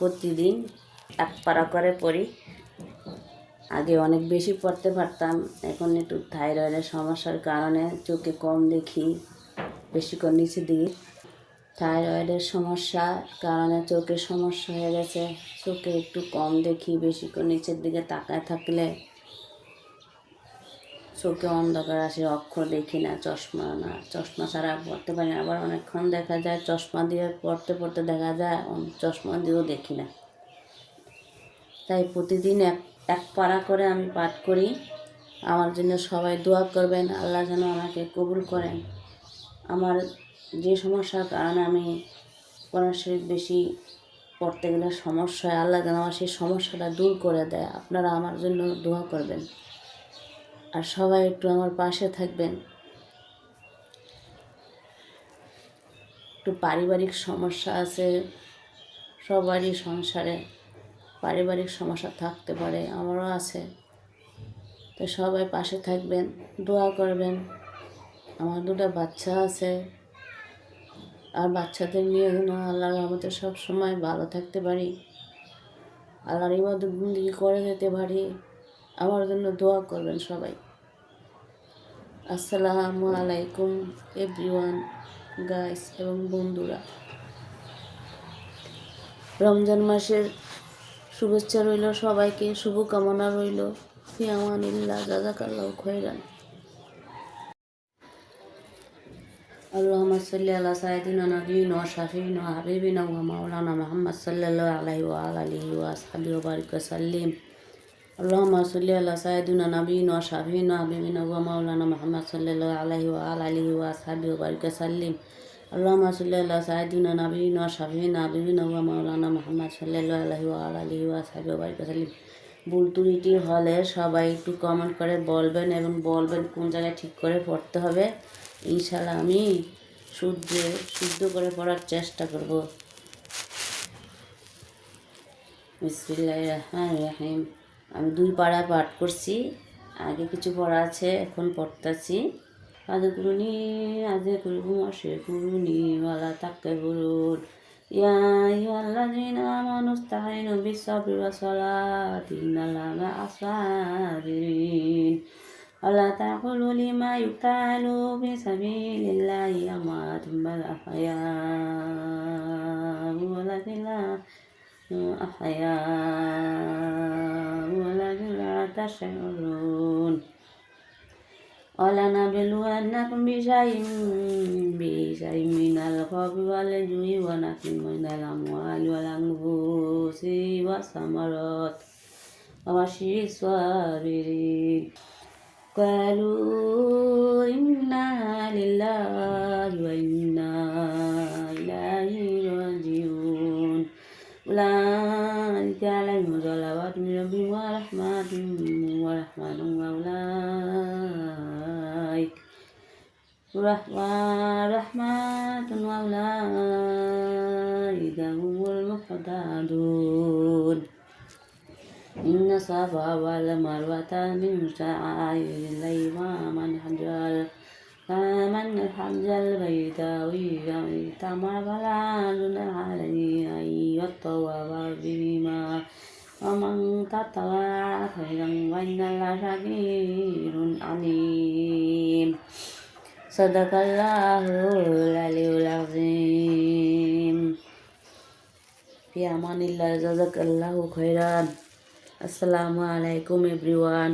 প্রতিদিন এক পারা করে পড়ি। আগে অনেক বেশি পড়তে পারতাম, এখন একটু থাইরয়েডের সমস্যার কারণে চোখে কম দেখি, বেশিক্ষণ নিচে দিই। থাইরয়েডের সমস্যার কারণে চোখের সমস্যা হয়ে গেছে, চোখে একটু কম দেখি, বেশিক্ষণ নিচের দিকে তাকায় থাকলে চোখে অন্ধকার আসে, অক্ষর দেখি না, চশমা ছাড়া পড়তে পারি না। আবার অনেকক্ষণ দেখা যায় চশমা দিয়ে পড়তে পড়তে দেখা যায় চশমা দিয়েও দেখি না। তাই প্রতিদিন এক পারা করে আমি পাঠ করি। আমার জন্য সবাই দোয়া করবেন, আল্লাহ যেন আমাকে কবুল করেন। আমার যে সমস্যার কারণে আমি কোরআন শরীফ বেশি পড়তে গেলে সমস্যা হয়, আল্লাহ যেন আমার সেই সমস্যাটা দূর করে দেয়। আপনারা আমার জন্য দোয়া করবেন আর সবাই একটু আমার পাশে থাকবেন। একটু পারিবারিক সমস্যা আছে, সবারই সংসারে পারিবারিক সমস্যা থাকতে পারে, আমারও আছে। তো সবাই পাশে থাকবেন, দোয়া করবেন। আমার দুটো বাচ্চা আছে, আর বাচ্চাদের নিয়ে যেন আল্লাহর রহমতে সব সময় ভালো থাকতে পারি, আল্লাহর ইবাদত বন্দেগী করে যেতে পারি। আমার জন্য দোয়া করবেন সবাই। আসসালামু আলাইকুম এভরিওয়ান, গাইস এবং বন্ধুরা। রমজান মাসের শুভেচ্ছা রইল সবাইকে, শুভকামনা রইল। ফি আমানিল্লাহ, জাযাকাল্লাহু খাইরান। আল্লাহুম্মা সাল্লি আলা সাইয়্যিদিনা নাবিয়িনা ওয়া শাফিঈনা ওয়া হাবিবিনা ওয়া মাওলানা মুহাম্মদ সাল্লাল্লাহু আলাইহি ওয়া আলিহি ওয়া আসহাবিহি ওয়া বারিক ওয়া সাল্লিম। আল্লাহুম্মা সাল্লি আলা সাইয়্যিদিনা নাবিয়িনা ওয়া শাফিঈনা ওয়া হাবিবিনা ওয়া মাওলানা মুহাম্মদ সাল্লাল্লাহু আলাইহি ওয়া আলিহি ওয়া আসহাবিহি ওয়া বারিক ওয়া সাল্লিম। আল্লাহুম্মা সাল্লি আলা সাইয়্যিদিনা নাবিয়িনা ওয়া শাফিঈনা ওয়া হাবিবিনা ওয়া মাওলানা মুহাম্মদ সাল্লাল্লাহু আলাইহি ওয়া আলিহি ওয়া আসহাবিহি ওয়া বারিক ওয়া সাল্লিম। ভুল ত্রুটি হলে সবাই একটু কমেন্ট করে বলবেন এবং বলবেন কোন জায়গায় ঠিক করে পড়তে হবে। ইনশাআল্লাহ আমি শুদ্ধ করে পড়ার চেষ্টা করব। বিসমিল্লাহির রহমানির রহিম। আমি 2 পারা পাঠ করছি, আগে কিছু পড়া আছে, এখন পড়তেছি। আযকুরুকুম ওয়াশকুরুনি ওয়ালা তাকফুরুন। ইয়া আইয়ুহাল্লাযীনা আমানু ইসতাঈনু বিস-সাবরি ওয়াস-সালাতি ইন্নাল্লাহা মা'আস সাবিরিন। ولا تقولوا لما يقال في سبيل الله أموات بل أحياء ولكن لا تشعرون. ولنبلونكم بشيء من الخوف والجوع ونقص من الأموال والأنفس والثمرات وبشر الصابرين. قالوا إنا لله وإنا إليه راجعون. أولئك عليهم صلوات من ربهم ورحمة وأولئك هم المهتدون. إن الصفا والمروة من شعائر الله فمن حج البيت أو اعتمر فلا جناح عليه أن يطوف بهما ومن تطوع خيرا فإن الله شاكر عليم. صدق الله العلي العظيم. في أمان الله, جزاك الله خيرا. আসসালামু আলাইকুম এভরিওয়ান।